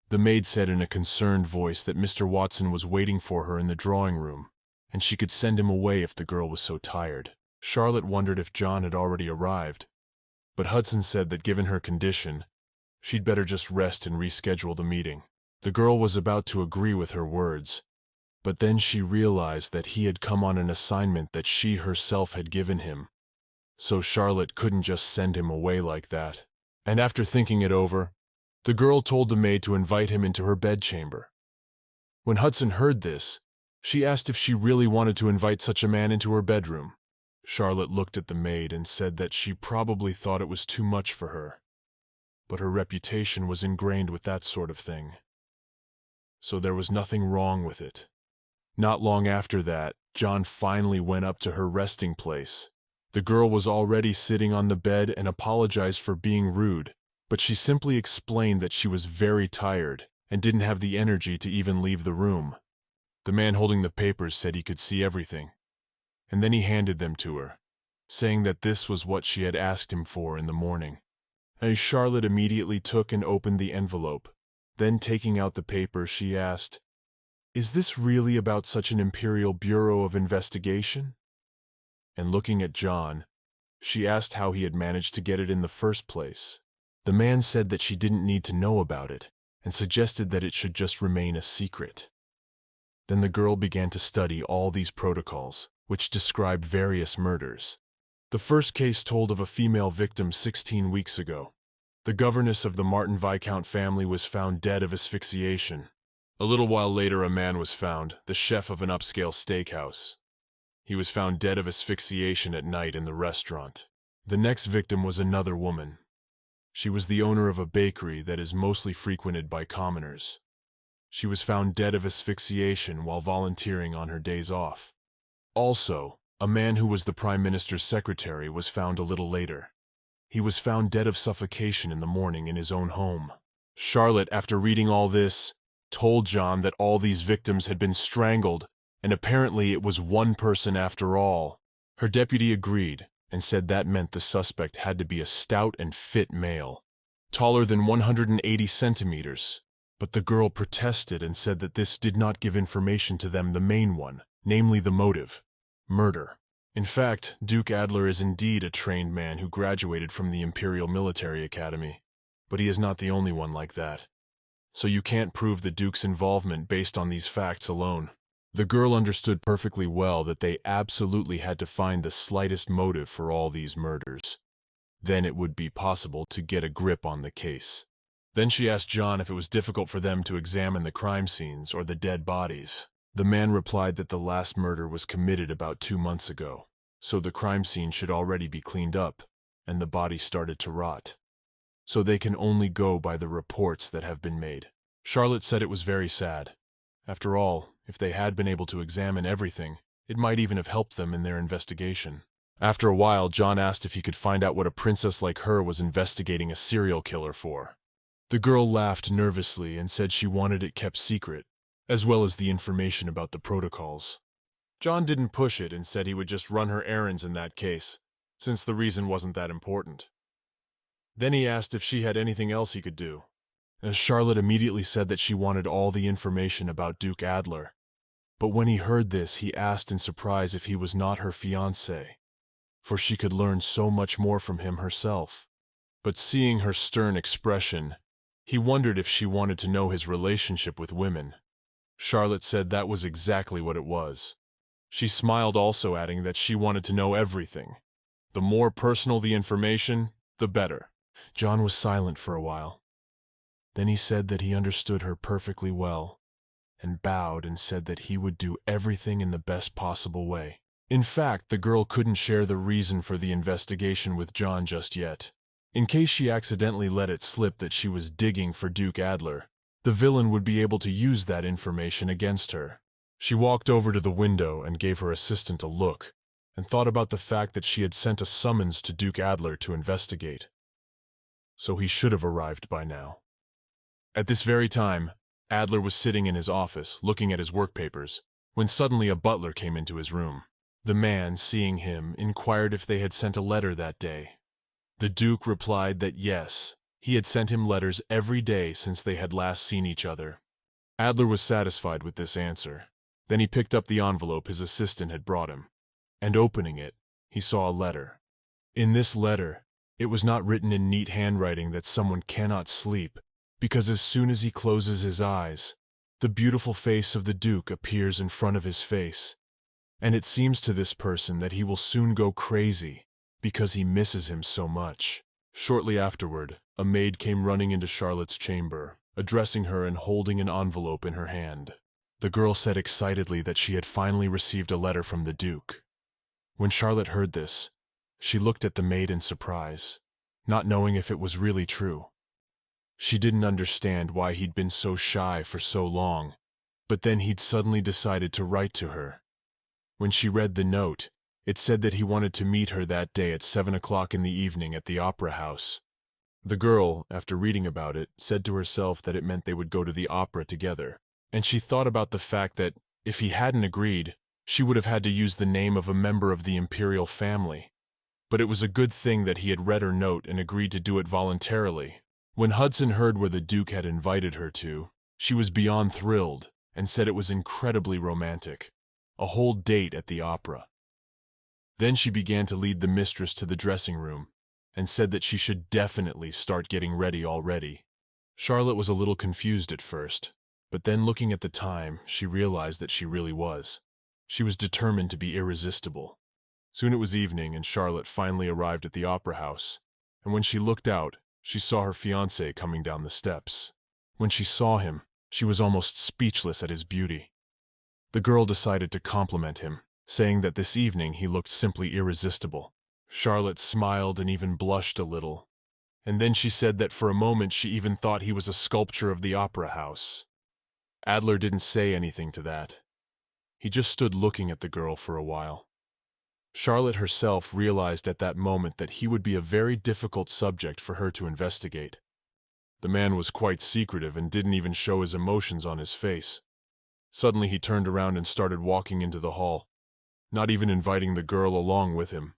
A: The maid said in a concerned voice that Mr. Watson was waiting for her in the drawing room, and she could send him away if the girl was so tired. Charlotte wondered if John had already arrived, but Hudson said that given her condition, she'd better just rest and reschedule the meeting. The girl was about to agree with her words, but then she realized that he had come on an assignment that she herself had given him, so Charlotte couldn't just send him away like that. And after thinking it over, the girl told the maid to invite him into her bedchamber. When Hudson heard this, she asked if she really wanted to invite such a man into her bedroom. Charlotte looked at the maid and said that she probably thought it was too much for her. but her reputation was ingrained with that sort of thing. So there was nothing wrong with it. Not long after that, John finally went up to her resting place. The girl was already sitting on the bed and apologized for being rude, but she simply explained that she was very tired and didn't have the energy to even leave the room. The man holding the papers said he could see everything, and then he handed them to her, saying that this was what she had asked him for in the morning. As Charlotte immediately took and opened the envelope, then taking out the paper, she asked, "Is this really about such an Imperial Bureau of Investigation?" And looking at John, she asked how he had managed to get it in the first place. The man said that she didn't need to know about it, and suggested that it should just remain a secret. Then the girl began to study all these protocols, which described various murders. The first case told of a female victim 16 weeks ago. The governess of the Martin Viscount family was found dead of asphyxiation. A little while later, a man was found, the chef of an upscale steakhouse. He was found dead of asphyxiation at night in the restaurant. The next victim was another woman. She was the owner of a bakery that is mostly frequented by commoners. She was found dead of asphyxiation while volunteering on her days off. Also, a man who was the Prime Minister's secretary was found a little later. He was found dead of suffocation in the morning in his own home. Charlotte, after reading all this, told John that all these victims had been strangled, and apparently it was one person after all. Her deputy agreed, and said that meant the suspect had to be a stout and fit male, taller than 180 centimeters. But the girl protested and said that this did not give information to them, the main one, namely the motive: murder. In fact, Duke Adler is indeed a trained man who graduated from the Imperial Military Academy, but he is not the only one like that. So you can't prove the Duke's involvement based on these facts alone. The girl understood perfectly well that they absolutely had to find the slightest motive for all these murders. Then it would be possible to get a grip on the case. Then she asked John if it was difficult for them to examine the crime scenes or the dead bodies. The man replied that the last murder was committed about 2 months ago, so the crime scene should already be cleaned up, and the body started to rot. So they can only go by the reports that have been made. Charlotte said it was very sad. After all, if they had been able to examine everything, it might even have helped them in their investigation. After a while, John asked if he could find out what a princess like her was investigating a serial killer for. The girl laughed nervously and said she wanted it kept secret, as well as the information about the protocols. John didn't push it and said he would just run her errands in that case, since the reason wasn't that important. Then he asked if she had anything else he could do. Charlotte immediately said that she wanted all the information about Duke Adler. But when he heard this, he asked in surprise if he was not her fiancé, for she could learn so much more from him herself. But seeing her stern expression, he wondered if she wanted to know his relationship with women. Charlotte said that was exactly what it was. She smiled, also adding that she wanted to know everything. The more personal the information, the better. John was silent for a while. Then he said that he understood her perfectly well, and bowed and said that he would do everything in the best possible way. In fact, the girl couldn't share the reason for the investigation with John just yet. In case she accidentally let it slip that she was digging for Duke Adler, the villain would be able to use that information against her. She walked over to the window and gave her assistant a look, and thought about the fact that she had sent a summons to Duke Adler to investigate. So he should have arrived by now. At this very time, Adler was sitting in his office, looking at his work papers, when suddenly a butler came into his room. The man, seeing him, inquired if they had sent a letter that day. The Duke replied that yes, he had sent him letters every day since they had last seen each other. Adler was satisfied with this answer. Then he picked up the envelope his assistant had brought him, and opening it, he saw a letter. In this letter, it was not written in neat handwriting that someone cannot sleep, because as soon as he closes his eyes, the beautiful face of the Duke appears in front of his face, and it seems to this person that he will soon go crazy because he misses him so much. Shortly afterward, a maid came running into Charlotte's chamber, addressing her and holding an envelope in her hand. The girl said excitedly that she had finally received a letter from the Duke. When Charlotte heard this, she looked at the maid in surprise, not knowing if it was really true. She didn't understand why he'd been so shy for so long, but then he'd suddenly decided to write to her. When she read the note, it said that he wanted to meet her that day at 7 o'clock in the evening at the opera house. The girl, after reading about it, said to herself that it meant they would go to the opera together, and she thought about the fact that, if he hadn't agreed, she would have had to use the name of a member of the imperial family. But it was a good thing that he had read her note and agreed to do it voluntarily. When Hudson heard where the Duke had invited her to, she was beyond thrilled and said it was incredibly romantic. A whole date at the opera. Then she began to lead the mistress to the dressing room and said that she should definitely start getting ready already. Charlotte was a little confused at first, but then looking at the time, she realized that she really was. She was determined to be irresistible. Soon it was evening and Charlotte finally arrived at the opera house, and when she looked out, she saw her fiancé coming down the steps. When she saw him, she was almost speechless at his beauty. The girl decided to compliment him, saying that this evening he looked simply irresistible. Charlotte smiled and even blushed a little, and then she said that for a moment she even thought he was a sculpture of the opera house. Adler didn't say anything to that. He just stood looking at the girl for a while. Charlotte herself realized at that moment that he would be a very difficult subject for her to investigate. The man was quite secretive and didn't even show his emotions on his face. Suddenly he turned around and started walking into the hall, not even inviting the girl along with him.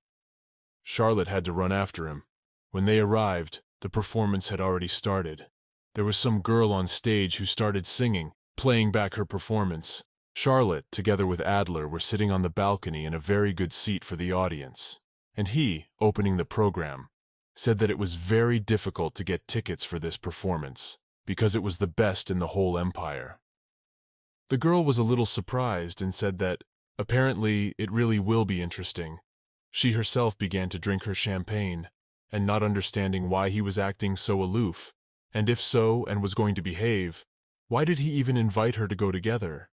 A: Charlotte had to run after him. When they arrived, the performance had already started. There was some girl on stage who started singing, playing back her performance. Charlotte, together with Adler, were sitting on the balcony in a very good seat for the audience, and he, opening the program, said that it was very difficult to get tickets for this performance, because it was the best in the whole empire. The girl was a little surprised and said that, apparently, it really will be interesting. She herself began to drink her champagne, and not understanding why he was acting so aloof, and if so and was going to behave, why did he even invite her to go together?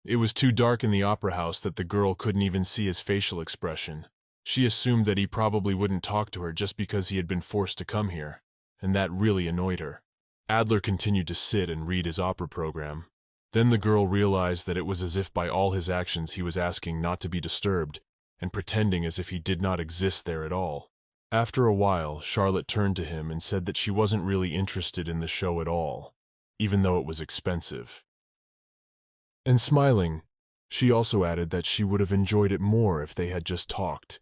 A: It was too dark in the opera house that the girl couldn't even see his facial expression. She assumed that he probably wouldn't talk to her just because he had been forced to come here, and that really annoyed her. Adler continued to sit and read his opera program. Then the girl realized that it was as if by all his actions he was asking not to be disturbed, and pretending as if he did not exist there at all. After a while, Charlotte turned to him and said that she wasn't really interested in the show at all, even though it was expensive. And smiling, she also added that she would have enjoyed it more if they had just talked,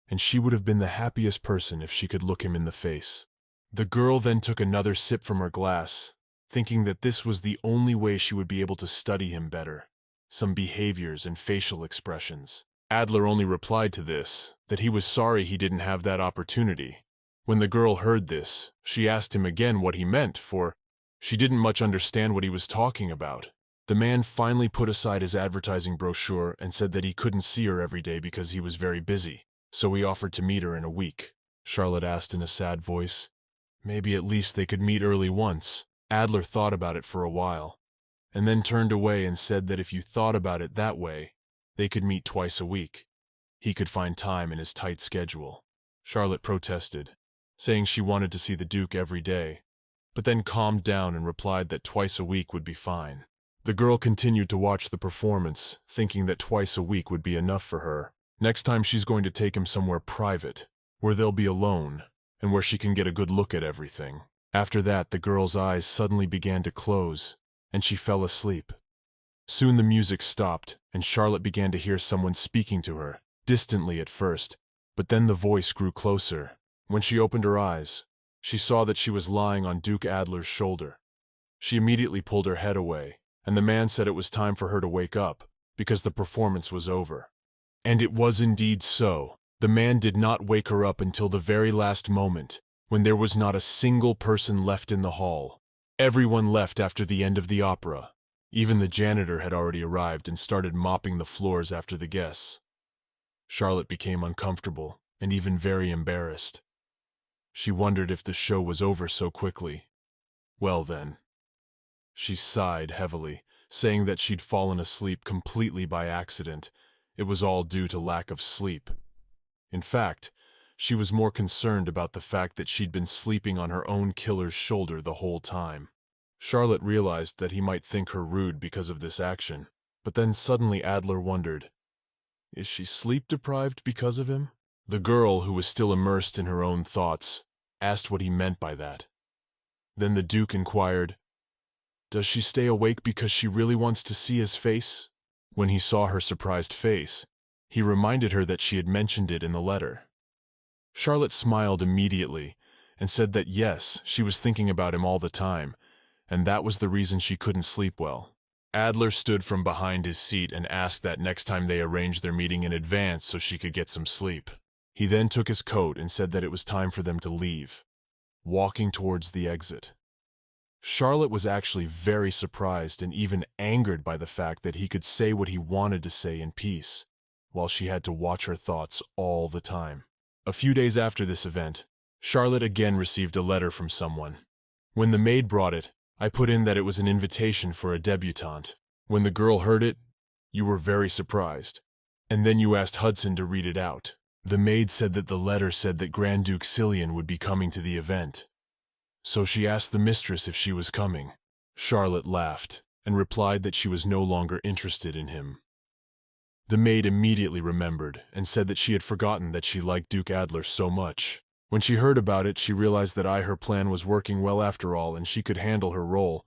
A: and she would have been the happiest person if she could look him in the face. The girl then took another sip from her glass, thinking that this was the only way she would be able to study him better, some behaviors and facial expressions. Adler only replied to this, that he was sorry he didn't have that opportunity. When the girl heard this, she asked him again what he meant, for she didn't much understand what he was talking about. The man finally put aside his advertising brochure and said that he couldn't see her every day because he was very busy, so he offered to meet her in a week. Charlotte asked in a sad voice. Maybe at least they could meet early once. Adler thought about it for a while, and then turned away and said that if you thought about it that way, they could meet twice a week. He could find time in his tight schedule. Charlotte protested, saying she wanted to see the Duke every day, but then calmed down and replied that twice a week would be fine. The girl continued to watch the performance, thinking that twice a week would be enough for her. Next time she's going to take him somewhere private, where they'll be alone, and where she can get a good look at everything. After that, the girl's eyes suddenly began to close, and she fell asleep. Soon the music stopped, and Charlotte began to hear someone speaking to her, distantly at first, but then the voice grew closer. When she opened her eyes, she saw that she was lying on Duke Adler's shoulder. She immediately pulled her head away, and the man said it was time for her to wake up, because the performance was over. And it was indeed so. The man did not wake her up until the very last moment, when there was not a single person left in the hall. Everyone left after the end of the opera. Even the janitor had already arrived and started mopping the floors after the guests. Charlotte became uncomfortable and even very embarrassed. She wondered if the show was over so quickly. Well then. She sighed heavily, saying that she'd fallen asleep completely by accident. It was all due to lack of sleep. In fact, She was more concerned about the fact that she'd been sleeping on her own killer's shoulder the whole time. Charlotte realized that he might think her rude because of this action, but then suddenly Adler wondered, is she sleep-deprived because of him? The girl, who was still immersed in her own thoughts, asked what he meant by that. Then the Duke inquired, does she stay awake because she really wants to see his face? When he saw her surprised face, he reminded her that she had mentioned it in the letter. Charlotte smiled immediately and said that yes, she was thinking about him all the time, and that was the reason she couldn't sleep well. Adler stood from behind his seat and asked that next time they arrange their meeting in advance so she could get some sleep. He then took his coat and said that it was time for them to leave, walking towards the exit. Charlotte was actually very surprised and even angered by the fact that he could say what he wanted to say in peace, while she had to watch her thoughts all the time. A few days after this event, Charlotte again received a letter from someone. When the maid brought it, I put in that it was an invitation for a debutante. When the girl heard it, you were very surprised, and then you asked Hudson to read it out. The maid said that the letter said that Grand Duke Cillian would be coming to the event. So she asked the mistress if she was coming. Charlotte laughed and replied that she was no longer interested in him. The maid immediately remembered and said that she had forgotten that she liked Duke Adler so much. When she heard about it, she realized that her plan was working well after all and she could handle her role,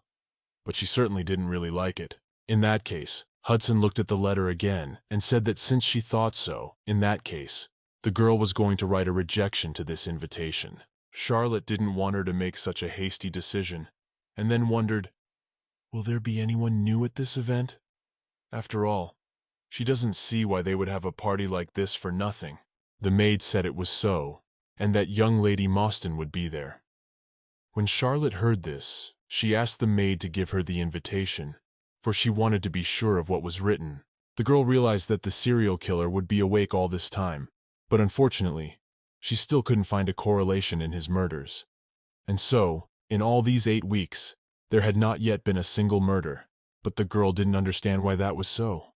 A: but she certainly didn't really like it. In that case, Hudson looked at the letter again and said that since she thought so, in that case, the girl was going to write a rejection to this invitation. Charlotte didn't want her to make such a hasty decision, and then wondered, will there be anyone new at this event? After all, she doesn't see why they would have a party like this for nothing. The maid said it was so, and that young Lady Mostyn would be there. When Charlotte heard this, she asked the maid to give her the invitation, for she wanted to be sure of what was written. The girl realized that the serial killer would be awake all this time, but unfortunately, she still couldn't find a correlation in his murders. And so, in all these 8 weeks, there had not yet been a single murder, but the girl didn't understand why that was so.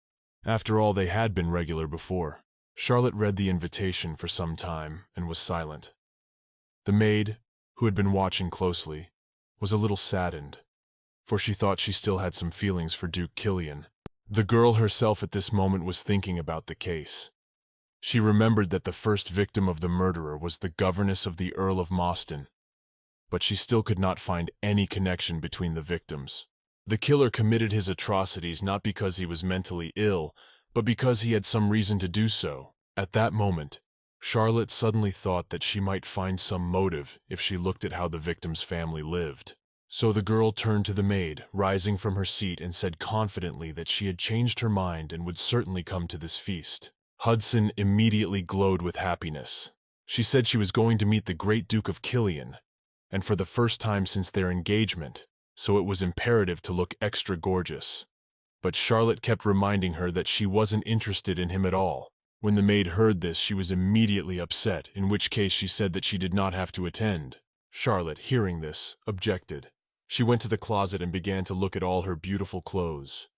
A: After all, they had been regular before. Charlotte read the invitation for some time and was silent. The maid, who had been watching closely, was a little saddened, for she thought she still had some feelings for Duke Cillian. The girl herself at this moment was thinking about the case. She remembered that the first victim of the murderer was the governess of the Earl of Mostyn, but she still could not find any connection between the victims. The killer committed his atrocities not because he was mentally ill, but because he had some reason to do so. At that moment, Charlotte suddenly thought that she might find some motive if she looked at how the victim's family lived. So the girl turned to the maid, rising from her seat, and said confidently that she had changed her mind and would certainly come to this feast. Hudson immediately glowed with happiness. She said she was going to meet the great Duke of Cillian, and for the first time since their engagement, so it was imperative to look extra gorgeous. But Charlotte kept reminding her that she wasn't interested in him at all. When the maid heard this, she was immediately upset, in which case she said that she did not have to attend. Charlotte, hearing this, objected. She went to the closet and began to look at all her beautiful clothes.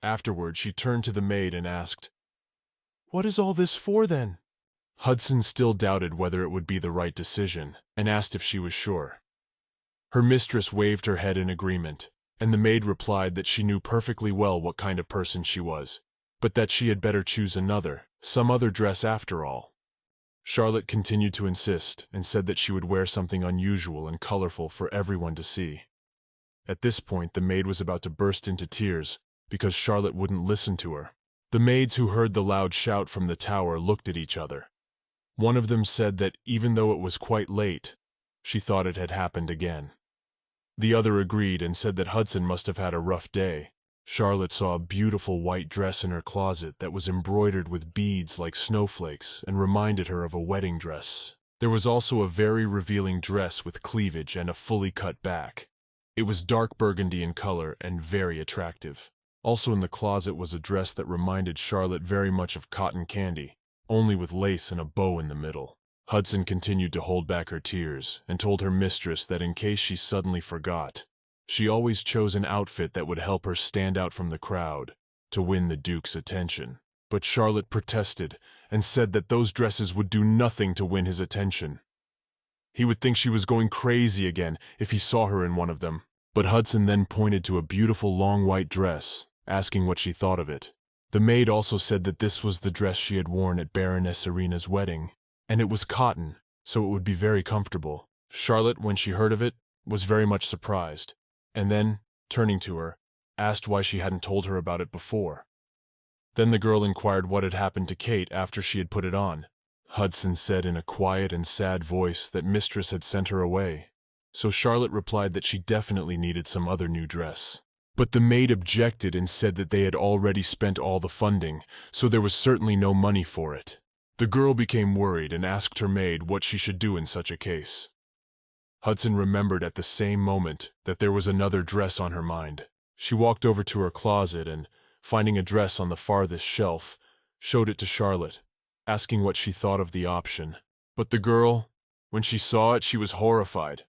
A: Afterward, she turned to the maid and asked, "What is all this for, then?" Hudson still doubted whether it would be the right decision, and asked if she was sure. Her mistress waved her head in agreement, and the maid replied that she knew perfectly well what kind of person she was, but that she had better choose some other dress after all. Charlotte continued to insist, and said that she would wear something unusual and colorful for everyone to see. At this point, the maid was about to burst into tears, because Charlotte wouldn't listen to her. The maids who heard the loud shout from the tower looked at each other. One of them said that even though it was quite late, she thought it had happened again. The other agreed and said that Hudson must have had a rough day. Charlotte saw a beautiful white dress in her closet that was embroidered with beads like snowflakes and reminded her of a wedding dress. There was also a very revealing dress with cleavage and a fully cut back. It was dark burgundy in color and very attractive. Also in the closet was a dress that reminded Charlotte very much of cotton candy, only with lace and a bow in the middle. Hudson continued to hold back her tears and told her mistress that in case she suddenly forgot, she always chose an outfit that would help her stand out from the crowd to win the Duke's attention. But Charlotte protested and said that those dresses would do nothing to win his attention. He would think she was going crazy again if he saw her in one of them. But Hudson then pointed to a beautiful long white dress, asking what she thought of it. The maid also said that this was the dress she had worn at Baroness Irina's wedding, and it was cotton, so it would be very comfortable. Charlotte, when she heard of it, was very much surprised, and then, turning to her, asked why she hadn't told her about it before. Then the girl inquired what had happened to Kate after she had put it on. Hudson said in a quiet and sad voice that Mistress had sent her away, so Charlotte replied that she definitely needed some other new dress. But the maid objected and said that they had already spent all the funding, so there was certainly no money for it. The girl became worried and asked her maid what she should do in such a case. Hudson remembered at the same moment that there was another dress on her mind. She walked over to her closet and, finding a dress on the farthest shelf, showed it to Charlotte, asking what she thought of the option. But the girl, when she saw it, she was horrified.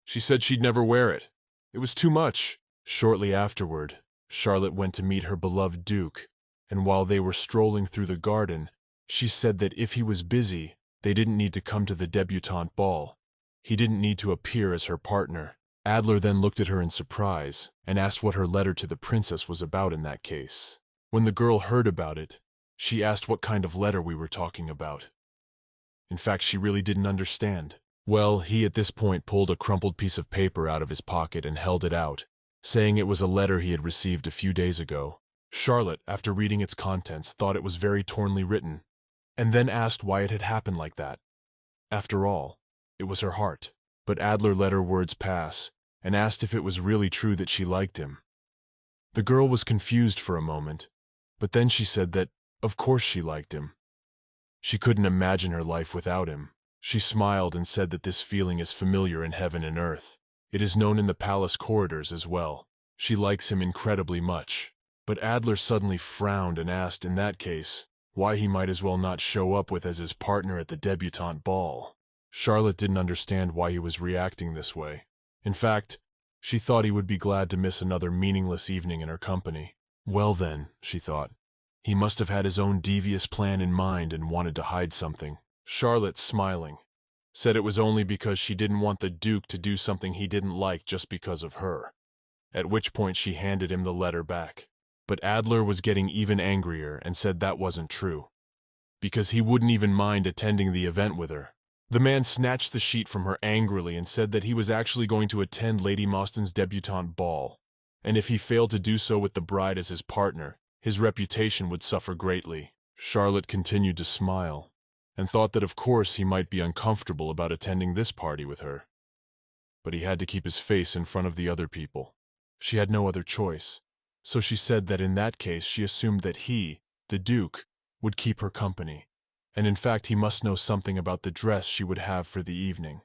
A: She said she'd never wear it. It was too much. Shortly afterward, Charlotte went to meet her beloved Duke, and while they were strolling through the garden, she said that if he was busy, they didn't need to come to the debutante ball. He didn't need to appear as her partner. Adler then looked at her in surprise and asked what her letter to the princess was about in that case. When the girl heard about it, she asked what kind of letter we were talking about. In fact, she really didn't understand. Well, he at this point pulled a crumpled piece of paper out of his pocket and held it out, saying it was a letter he had received a few days ago. Charlotte, after reading its contents, thought it was very tornly written, and then asked why it had happened like that. After all, it was her heart. But Adler let her words pass, and asked if it was really true that she liked him. The girl was confused for a moment, but then she said that, of course she liked him. She couldn't imagine her life without him. She smiled and said that this feeling is familiar in heaven and earth. It is known in the palace corridors as well. She likes him incredibly much. But Adler suddenly frowned and asked, in that case, why he might as well not show up with as his partner at the debutante ball. Charlotte didn't understand why he was reacting this way. In fact, she thought he would be glad to miss another meaningless evening in her company. Well then, she thought, he must have had his own devious plan in mind and wanted to hide something. Charlotte, smiling, said it was only because she didn't want the Duke to do something he didn't like just because of her, at which point she handed him the letter back. But Adler was getting even angrier and said that wasn't true, because he wouldn't even mind attending the event with her. The man snatched the sheet from her angrily and said that he was actually going to attend Lady Mostyn's debutante ball, and if he failed to do so with the bride as his partner, his reputation would suffer greatly. Charlotte continued to smile, and thought that of course he might be uncomfortable about attending this party with her. But he had to keep his face in front of the other people. She had no other choice, so she said that in that case she assumed that he, the Duke, would keep her company, and in fact he must know something about the dress she would have for the evening.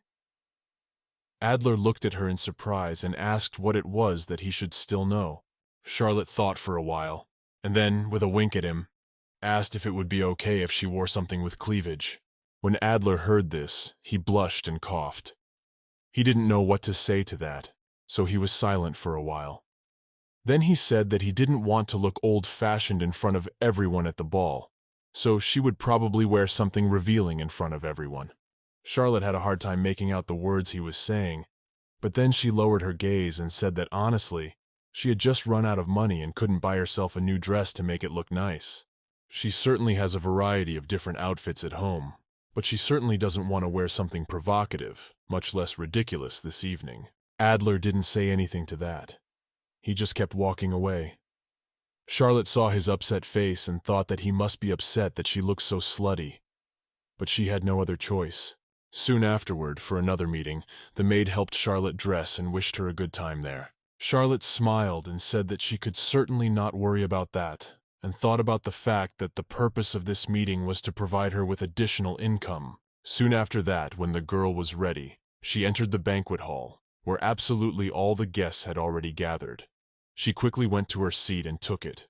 A: Adler looked at her in surprise and asked what it was that he should still know. Charlotte thought for a while, and then, with a wink at him, asked if it would be okay if she wore something with cleavage. When Adler heard this, he blushed and coughed. He didn't know what to say to that, so he was silent for a while. Then he said that he didn't want to look old-fashioned in front of everyone at the ball, so she would probably wear something revealing in front of everyone. Charlotte had a hard time making out the words he was saying, but then she lowered her gaze and said that honestly, she had just run out of money and couldn't buy herself a new dress to make it look nice. She certainly has a variety of different outfits at home, but she certainly doesn't want to wear something provocative, much less ridiculous this evening. Adler didn't say anything to that. He just kept walking away. Charlotte saw his upset face and thought that he must be upset that she looked so slutty, but she had no other choice. Soon afterward, for another meeting, the maid helped Charlotte dress and wished her a good time there. Charlotte smiled and said that she could certainly not worry about that, and thought about the fact that the purpose of this meeting was to provide her with additional income. Soon after that, when the girl was ready, she entered the banquet hall, where absolutely all the guests had already gathered. She quickly went to her seat and took it.